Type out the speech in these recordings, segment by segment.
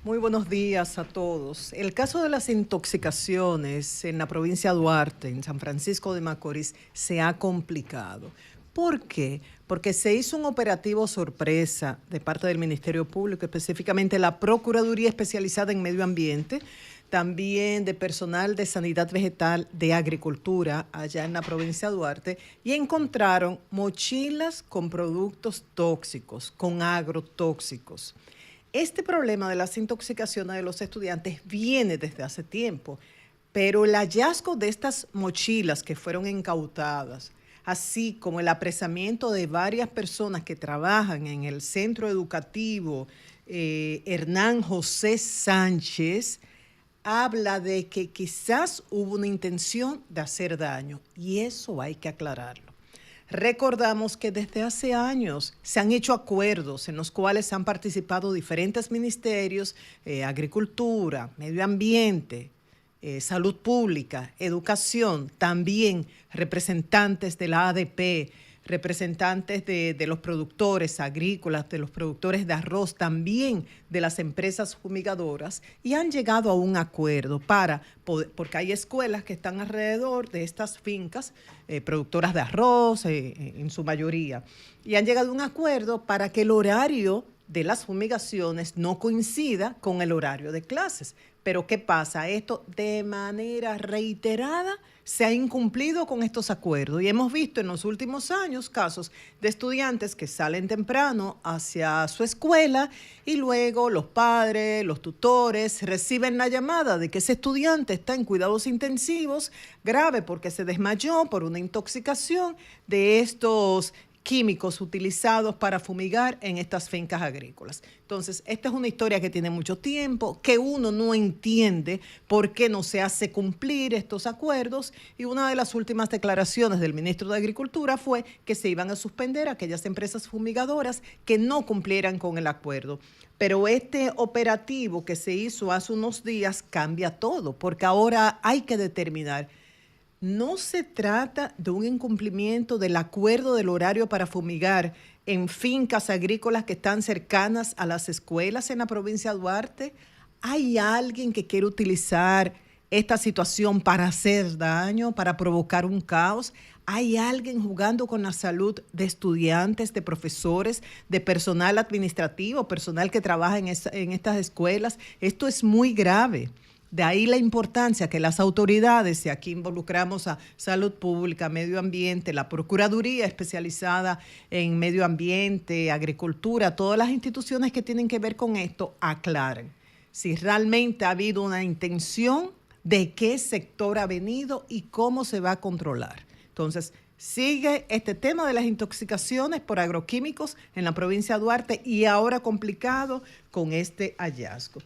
Muy buenos días a todos. El caso de las intoxicaciones en la provincia de Duarte, en San Francisco de Macorís, se ha complicado. ¿Por qué? Porque se hizo un operativo sorpresa de parte del Ministerio Público, específicamente la Procuraduría Especializada en Medio Ambiente, también de personal de Sanidad Vegetal de Agricultura allá en la provincia de Duarte, y encontraron mochilas con productos tóxicos, con agrotóxicos. Este problema de las intoxicaciones de los estudiantes viene desde hace tiempo, pero el hallazgo de estas mochilas que fueron incautadas, así como el apresamiento de varias personas que trabajan en el centro educativo Hernán José Sánchez, habla de que quizás hubo una intención de hacer daño, y eso hay que aclararlo. Recordamos que desde hace años se han hecho acuerdos en los cuales han participado diferentes ministerios, agricultura, medio ambiente, salud pública, educación, también representantes de la ADP, representantes de los productores agrícolas, de los productores de arroz, también de las empresas fumigadoras, y han llegado a un acuerdo para poder, porque hay escuelas que están alrededor de estas fincas, productoras de arroz en su mayoría, y han llegado a un acuerdo para que el horario de las fumigaciones no coincida con el horario de clases. Pero ¿qué pasa? Esto de manera reiterada se ha incumplido con estos acuerdos, y hemos visto en los últimos años casos de estudiantes que salen temprano hacia su escuela y luego los padres, los tutores reciben la llamada de que ese estudiante está en cuidados intensivos grave porque se desmayó por una intoxicación de estos químicos utilizados para fumigar en estas fincas agrícolas. Entonces, esta es una historia que tiene mucho tiempo, que uno no entiende por qué no se hace cumplir estos acuerdos, y una de las últimas declaraciones del ministro de Agricultura fue que se iban a suspender aquellas empresas fumigadoras que no cumplieran con el acuerdo. Pero este operativo que se hizo hace unos días cambia todo, porque ahora hay que determinar. No se trata de un incumplimiento del acuerdo del horario para fumigar en fincas agrícolas que están cercanas a las escuelas en la provincia de Duarte. ¿Hay alguien que quiere utilizar esta situación para hacer daño, para provocar un caos? ¿Hay alguien jugando con la salud de estudiantes, de profesores, de personal administrativo, personal que trabaja en estas escuelas? Esto es muy grave. De ahí la importancia que las autoridades, y aquí involucramos a Salud Pública, Medio Ambiente, la Procuraduría especializada en Medio Ambiente, Agricultura, todas las instituciones que tienen que ver con esto, aclaren si realmente ha habido una intención, de qué sector ha venido y cómo se va a controlar. Entonces, sigue este tema de las intoxicaciones por agroquímicos en la provincia de Duarte, y ahora complicado con este hallazgo.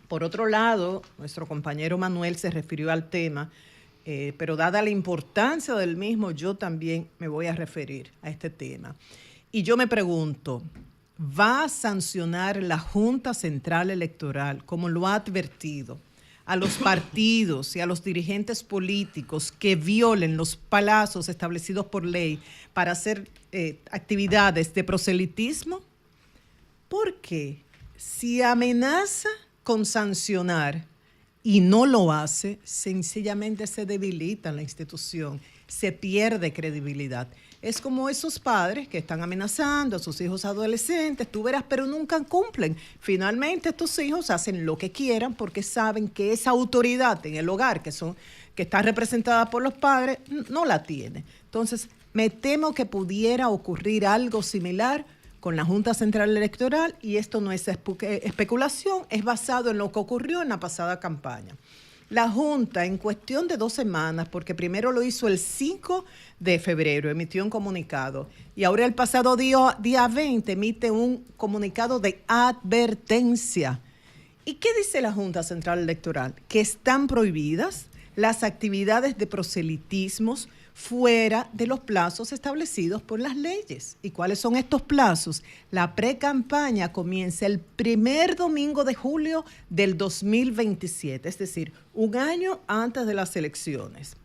Por otro lado, nuestro compañero Manuel se refirió al tema, pero dada la importancia del mismo, yo también me voy a referir a este tema. Y yo me pregunto, ¿va a sancionar la Junta Central Electoral, como lo ha advertido, a los partidos y a los dirigentes políticos que violen los plazos establecidos por ley para hacer actividades de proselitismo? Porque si amenaza con sancionar y no lo hace, sencillamente se debilita la institución, se pierde credibilidad. Es como esos padres que están amenazando a sus hijos adolescentes, tú verás, pero nunca cumplen. Finalmente estos hijos hacen lo que quieran porque saben que esa autoridad en el hogar que está representada por los padres no la tiene. Entonces, me temo que pudiera ocurrir algo similar con la Junta Central Electoral, y esto no es especulación, es basado en lo que ocurrió en la pasada campaña. La Junta, en cuestión de 2 semanas, porque primero lo hizo el 5 de febrero, emitió un comunicado, y ahora el pasado día 20 emite un comunicado de advertencia. ¿Y qué dice la Junta Central Electoral? Que están prohibidas las actividades de proselitismos fuera de los plazos establecidos por las leyes. ¿Y cuáles son estos plazos? La pre-campaña comienza el primer domingo de julio del 2027, es decir, un año antes de las elecciones.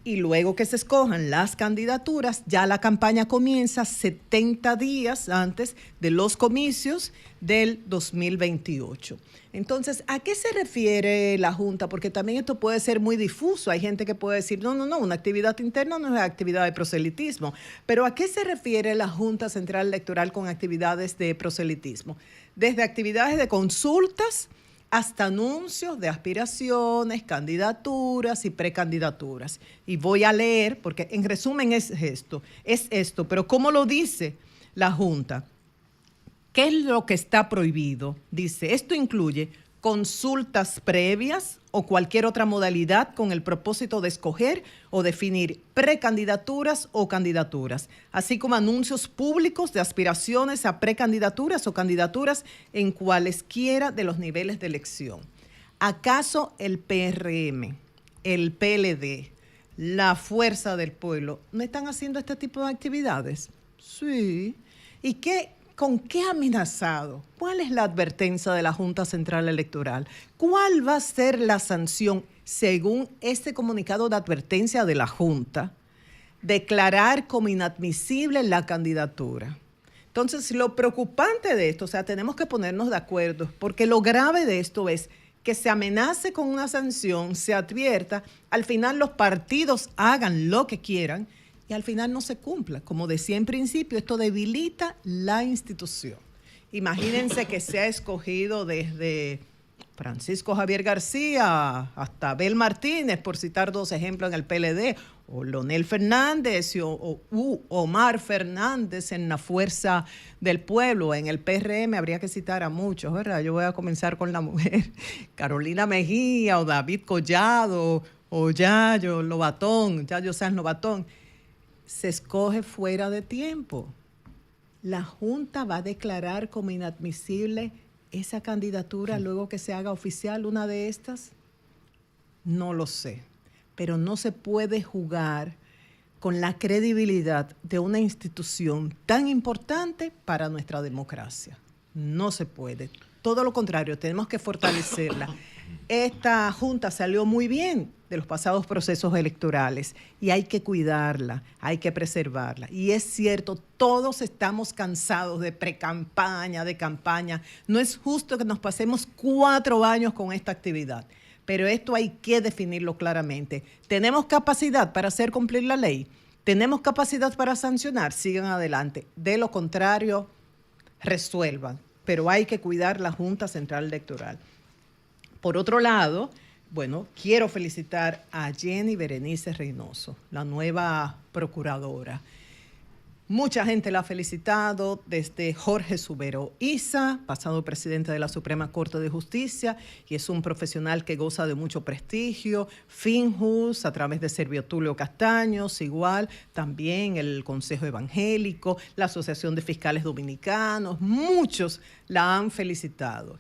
Y luego que se escojan las candidaturas, ya la campaña comienza 70 días antes de los comicios del 2028. Entonces, ¿a qué se refiere la Junta? Porque también esto puede ser muy difuso. Hay gente que puede decir, no, una actividad interna no es actividad de proselitismo. Pero ¿a qué se refiere la Junta Central Electoral con actividades de proselitismo? Desde actividades de consultas hasta anuncios de aspiraciones, candidaturas y precandidaturas. Y voy a leer, porque en resumen es esto, pero ¿cómo lo dice la Junta? ¿Qué es lo que está prohibido? Dice, esto incluye consultas previas o cualquier otra modalidad con el propósito de escoger o definir precandidaturas o candidaturas, así como anuncios públicos de aspiraciones a precandidaturas o candidaturas en cualesquiera de los niveles de elección. ¿Acaso el PRM, el PLD, la Fuerza del Pueblo no están haciendo este tipo de actividades? Sí. ¿Y con qué amenazado? ¿Cuál es la advertencia de la Junta Central Electoral? ¿Cuál va a ser la sanción según este comunicado de advertencia de la Junta? Declarar como inadmisible la candidatura. Entonces, lo preocupante de esto, o sea, tenemos que ponernos de acuerdo, porque lo grave de esto es que se amenace con una sanción, se advierta, al final los partidos hagan lo que quieran, y al final no se cumpla. Como decía en principio, esto debilita la institución. Imagínense que se ha escogido desde Francisco Javier García hasta Abel Martínez, por citar dos ejemplos en el PLD, o Leonel Fernández o Omar Fernández en la Fuerza del Pueblo. En el PRM habría que citar a muchos, ¿verdad? Yo voy a comenzar con la mujer, Carolina Mejía o David Collado o Yayo Sáenz Lobatón. Se escoge fuera de tiempo. La Junta va a declarar como inadmisible esa candidatura luego que se haga oficial una de estas. No lo sé, pero no se puede jugar con la credibilidad de una institución tan importante para nuestra democracia. No se puede. Todo lo contrario, tenemos que fortalecerla. Esta Junta salió muy bien de los pasados procesos electorales y hay que cuidarla, hay que preservarla. Y es cierto, todos estamos cansados de precampaña, de campaña. No es justo que nos pasemos 4 años con esta actividad, pero esto hay que definirlo claramente. ¿Tenemos capacidad para hacer cumplir la ley? ¿Tenemos capacidad para sancionar? Sigan adelante. De lo contrario, resuelvan. Pero hay que cuidar la Junta Central Electoral. Por otro lado, bueno, quiero felicitar a Jenny Berenice Reynoso, la nueva procuradora. Mucha gente la ha felicitado, desde Jorge Subero Isa, pasado presidente de la Suprema Corte de Justicia, y es un profesional que goza de mucho prestigio. Finjus, a través de Servio Tulio Castaños, igual, también el Consejo Evangélico, la Asociación de Fiscales Dominicanos, muchos la han felicitado.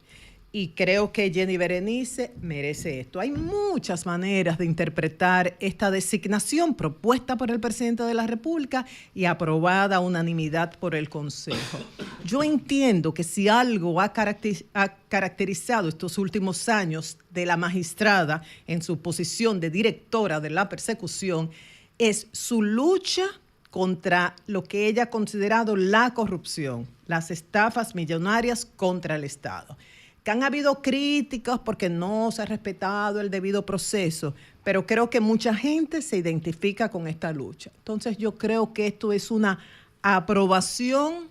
Y creo que Jenny Berenice merece esto. Hay muchas maneras de interpretar esta designación propuesta por el presidente de la República y aprobada a unanimidad por el Consejo. Yo entiendo que si algo ha caracterizado estos últimos años de la magistrada en su posición de directora de la persecución es su lucha contra lo que ella ha considerado la corrupción, las estafas millonarias contra el Estado. Que han habido críticas porque no se ha respetado el debido proceso, pero creo que mucha gente se identifica con esta lucha. Entonces yo creo que esto es una aprobación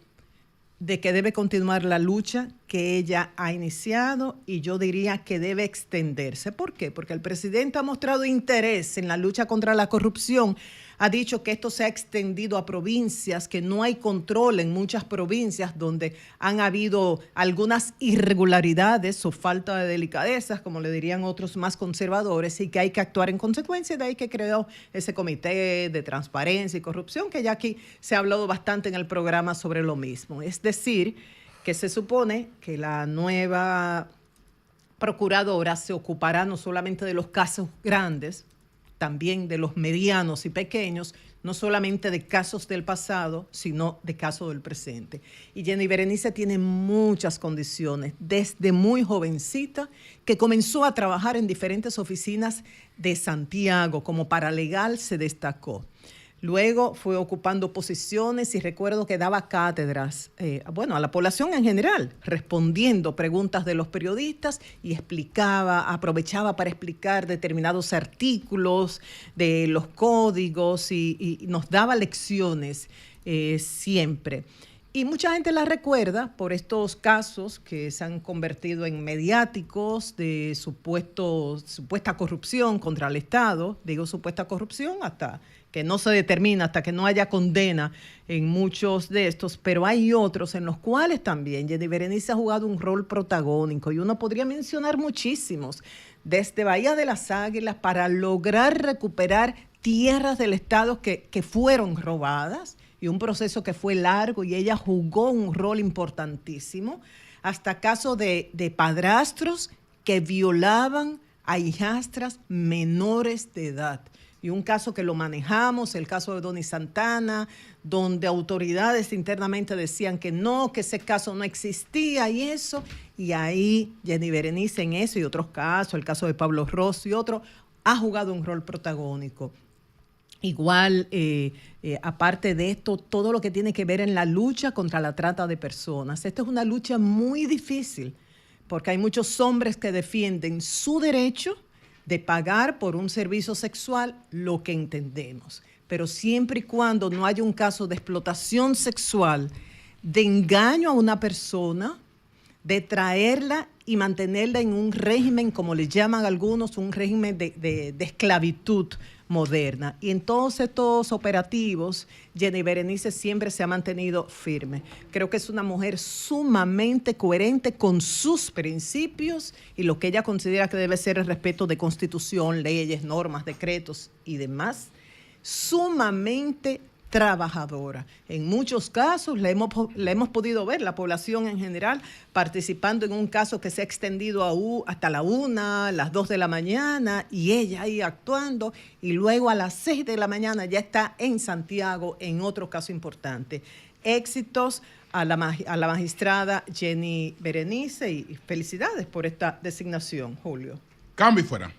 de que debe continuar la lucha que ella ha iniciado y yo diría que debe extenderse. ¿Por qué? Porque el presidente ha mostrado interés en la lucha contra la corrupción. Ha dicho que esto se ha extendido a provincias, que no hay control en muchas provincias donde han habido algunas irregularidades o falta de delicadezas, como le dirían otros más conservadores, y que hay que actuar en consecuencia. De ahí que creó ese comité de transparencia y corrupción, que ya aquí se ha hablado bastante en el programa sobre lo mismo. Es decir, que se supone que la nueva procuradora se ocupará no solamente de los casos grandes, también de los medianos y pequeños, no solamente de casos del pasado, sino de casos del presente. Y Jenny Berenice tiene muchas condiciones, desde muy jovencita, que comenzó a trabajar en diferentes oficinas de Santiago, como paralegal se destacó. Luego fue ocupando posiciones y recuerdo que daba cátedras, a la población en general, respondiendo preguntas de los periodistas y aprovechaba para explicar determinados artículos de los códigos y nos daba lecciones siempre. Y mucha gente la recuerda por estos casos que se han convertido en mediáticos de supuesta corrupción contra el Estado. Digo supuesta corrupción hasta que no se determina, hasta que no haya condena en muchos de estos, pero hay otros en los cuales también Jenny Berenice ha jugado un rol protagónico y uno podría mencionar muchísimos, desde Bahía de las Águilas para lograr recuperar tierras del Estado que fueron robadas, y un proceso que fue largo y ella jugó un rol importantísimo, hasta casos de padrastros que violaban a hijastras menores de edad. Y un caso que lo manejamos, el caso de Donny Santana, donde autoridades internamente decían que no, que ese caso no existía y eso. Y ahí Jenny Berenice en eso y otros casos, el caso de Pablo Rosso y otros, ha jugado un rol protagónico. Igual, aparte de esto, todo lo que tiene que ver en la lucha contra la trata de personas. Esta es una lucha muy difícil porque hay muchos hombres que defienden su derecho de pagar por un servicio sexual lo que entendemos. Pero siempre y cuando no haya un caso de explotación sexual, de engaño a una persona, de traerla y mantenerla en un régimen, como le llaman algunos, un régimen de esclavitud moderna. Y en todos estos operativos, Jenny Berenice siempre se ha mantenido firme. Creo que es una mujer sumamente coherente con sus principios y lo que ella considera que debe ser el respeto de constitución, leyes, normas, decretos y demás. Sumamente trabajadora. En muchos casos la hemos podido ver, la población en general, participando en un caso que se ha extendido hasta la 1, las 2 de la mañana, y ella ahí actuando, y luego a las 6 de la mañana ya está en Santiago en otro caso importante. Éxitos a la magistrada Jenny Berenice y felicidades por esta designación, Julio. Cambio y fuera.